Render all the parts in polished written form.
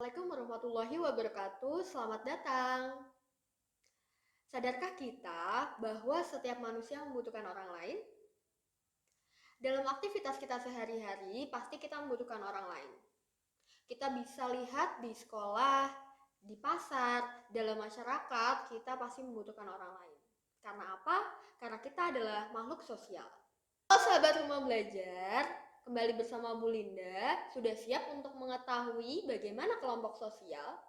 Assalamualaikum warahmatullahi wabarakatuh. Selamat datang. Sadarkah kita bahwa setiap manusia membutuhkan orang lain? Dalam aktivitas kita sehari-hari, pasti kita membutuhkan orang lain. Kita bisa lihat di sekolah, di pasar, dalam masyarakat, kita pasti membutuhkan orang lain. Karena apa? Karena kita adalah makhluk sosial. Halo sahabat rumah belajar, kembali bersama Bu Linda. Sudah siap untuk mengetahui bagaimana kelompok sosial?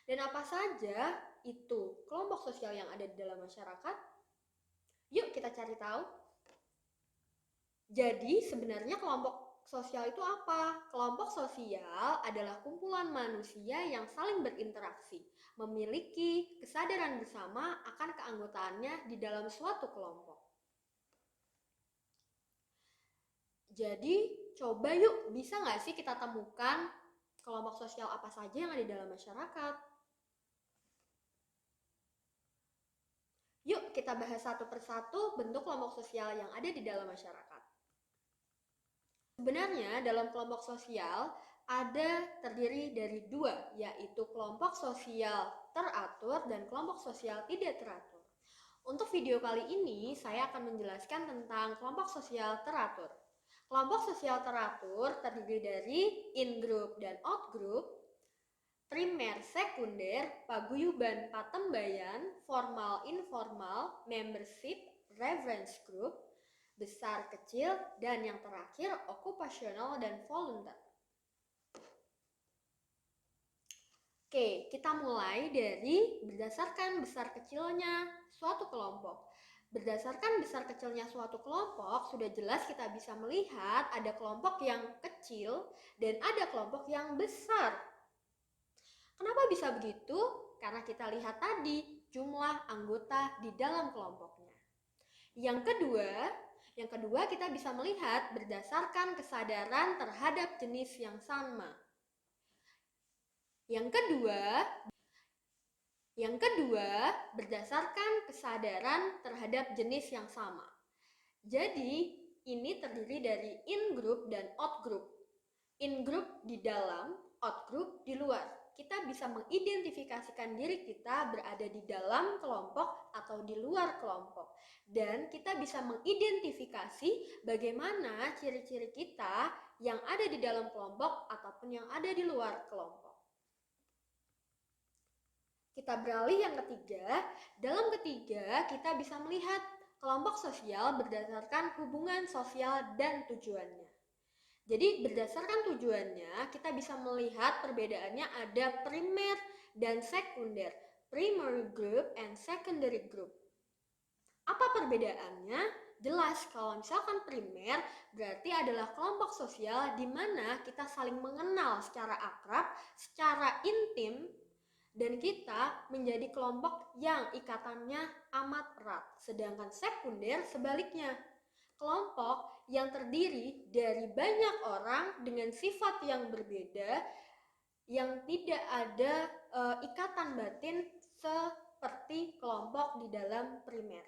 Dan apa saja itu kelompok sosial yang ada di dalam masyarakat? Yuk kita cari tahu. Jadi sebenarnya kelompok sosial itu apa? Kelompok sosial adalah kumpulan manusia yang saling berinteraksi, memiliki kesadaran bersama akan keanggotaannya di dalam suatu kelompok. Jadi coba yuk, bisa nggak sih kita temukan kelompok sosial apa saja yang ada di dalam masyarakat? Yuk kita bahas satu persatu bentuk kelompok sosial yang ada di dalam masyarakat. Sebenarnya dalam kelompok sosial terdiri dari dua, yaitu kelompok sosial teratur dan kelompok sosial tidak teratur. Untuk video kali ini saya akan menjelaskan tentang kelompok sosial teratur. Kelompok sosial teratur terdiri dari in-group dan out-group, primer, sekunder, paguyuban, patembayan, formal, informal, membership, reference group, besar, kecil, dan yang terakhir okupasional dan volunteer. Oke, kita mulai dari berdasarkan besar kecilnya suatu kelompok. Berdasarkan besar kecilnya suatu kelompok, sudah jelas kita bisa melihat ada kelompok yang kecil dan ada kelompok yang besar. Kenapa bisa begitu? Karena kita lihat tadi jumlah anggota di dalam kelompoknya. Yang kedua kita bisa melihat berdasarkan kesadaran terhadap jenis yang sama. Yang kedua berdasarkan kesadaran terhadap jenis yang sama. Jadi ini terdiri dari in-group dan out-group. In-group di dalam, out-group di luar. Kita bisa mengidentifikasikan diri kita berada di dalam kelompok atau di luar kelompok. Dan kita bisa mengidentifikasi bagaimana ciri-ciri kita yang ada di dalam kelompok ataupun yang ada di luar kelompok. Kita beralih yang ketiga. Dalam ketiga, kita bisa melihat kelompok sosial berdasarkan hubungan sosial dan tujuannya. Jadi berdasarkan tujuannya, kita bisa melihat perbedaannya ada primer dan sekunder, primary group and secondary group. Apa perbedaannya? Jelas, kalau misalkan primer berarti adalah kelompok sosial di mana kita saling mengenal secara akrab, secara intim, dan kita menjadi kelompok yang ikatannya amat erat. Sedangkan sekunder sebaliknya, kelompok yang terdiri dari banyak orang dengan sifat yang berbeda, yang tidak ada ikatan batin seperti kelompok di dalam primer.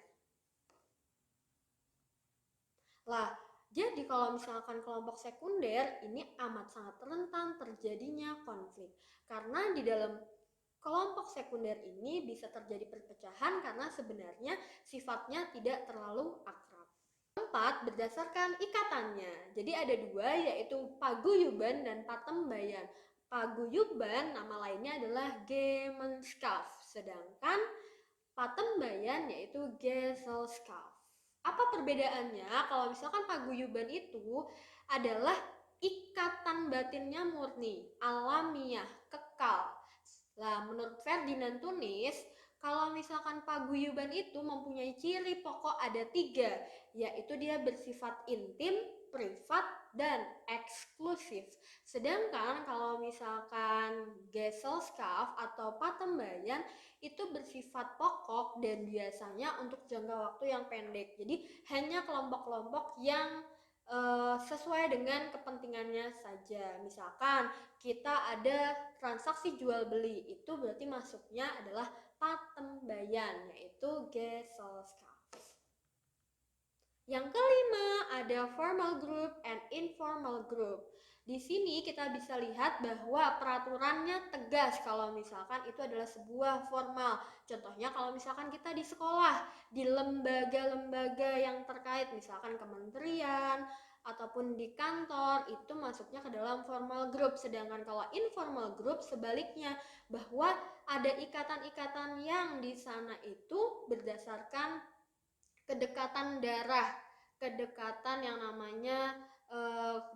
Lah, jadi kalau misalkan kelompok sekunder ini amat sangat rentan terjadinya konflik. Karena di dalam kelompok sekunder ini bisa terjadi perpecahan karena sebenarnya sifatnya tidak terlalu akrab. Keempat, berdasarkan ikatannya. Jadi ada dua, yaitu paguyuban dan patembayan. Paguyuban nama lainnya adalah Gemeenschap, sedangkan patembayan yaitu Geselschap. Apa perbedaannya? Kalau misalkan paguyuban itu adalah ikatan batinnya murni, alamiah, kekal. Nah, menurut Ferdinand Tunis, kalau misalkan paguyuban itu mempunyai ciri pokok ada 3, yaitu dia bersifat intim, privat, dan eksklusif. Sedangkan kalau misalkan Geselschap atau patembayan itu bersifat pokok dan biasanya untuk jangka waktu yang pendek. Jadi hanya kelompok-kelompok yang sesuai dengan kepentingannya saja. Misalkan kita ada transaksi jual beli, itu berarti masuknya adalah patembayan, yaitu Geselschap. Yang kelima ada formal group and informal group. Di sini kita bisa lihat bahwa peraturannya tegas kalau misalkan itu adalah sebuah formal. Contohnya kalau misalkan kita di sekolah, di lembaga-lembaga yang terkait, misalkan kementerian ataupun di kantor, itu masuknya ke dalam formal group. Sedangkan kalau informal group sebaliknya, bahwa ada ikatan-ikatan yang di sana itu berdasarkan kedekatan darah, kedekatan yang namanya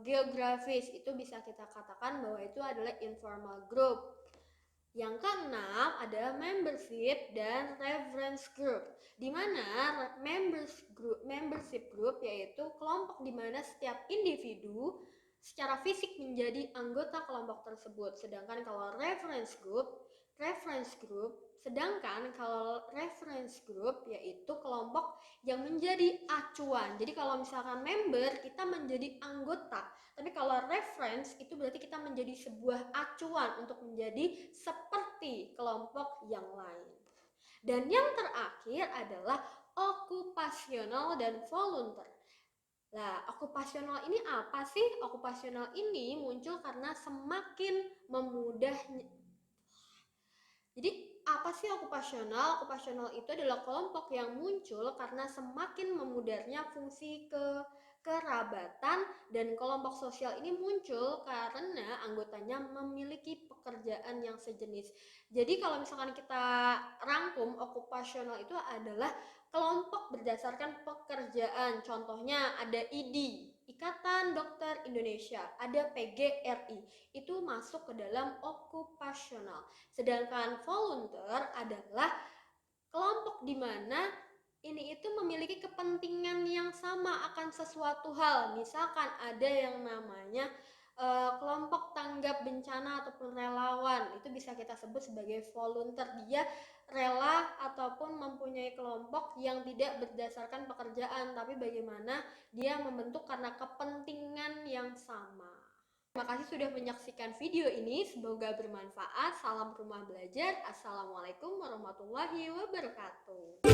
geografis, itu bisa kita katakan bahwa itu adalah informal group. Yang keenam adalah membership dan reference group, di mana membership group yaitu kelompok di mana setiap individu secara fisik menjadi anggota kelompok tersebut. Sedangkan kalau reference group yaitu kelompok yang menjadi acuan. Jadi kalau misalkan member kita menjadi anggota, tapi kalau reference itu berarti kita menjadi sebuah acuan untuk menjadi seperti kelompok yang lain. Dan yang terakhir adalah okupasional dan volunteer. Nah, okupasional ini apa sih? Okupasional ini muncul karena semakin memudahnya. Jadi apa sih okupasional? Okupasional itu adalah kelompok yang muncul karena semakin memudahnya fungsi kerabatan, dan kelompok sosial ini muncul karena anggotanya memiliki pekerjaan yang sejenis. Jadi kalau misalkan kita rangkum, okupasional itu adalah kelompok berdasarkan pekerjaan. Contohnya ada IDI, Ikatan Dokter Indonesia, ada PGRI, itu masuk ke dalam okupasional. Sedangkan volunteer adalah kelompok di mana ini itu memiliki kepentingan yang sama akan sesuatu hal. Misalkan ada yang namanya kelompok tanggap bencana ataupun relawan, itu bisa kita sebut sebagai volunteer. Dia rela ataupun mempunyai kelompok yang tidak berdasarkan pekerjaan, tapi bagaimana dia membentuk karena kepentingan yang sama. Terima kasih sudah menyaksikan video ini, semoga bermanfaat. Salam rumah belajar. Assalamualaikum warahmatullahi wabarakatuh.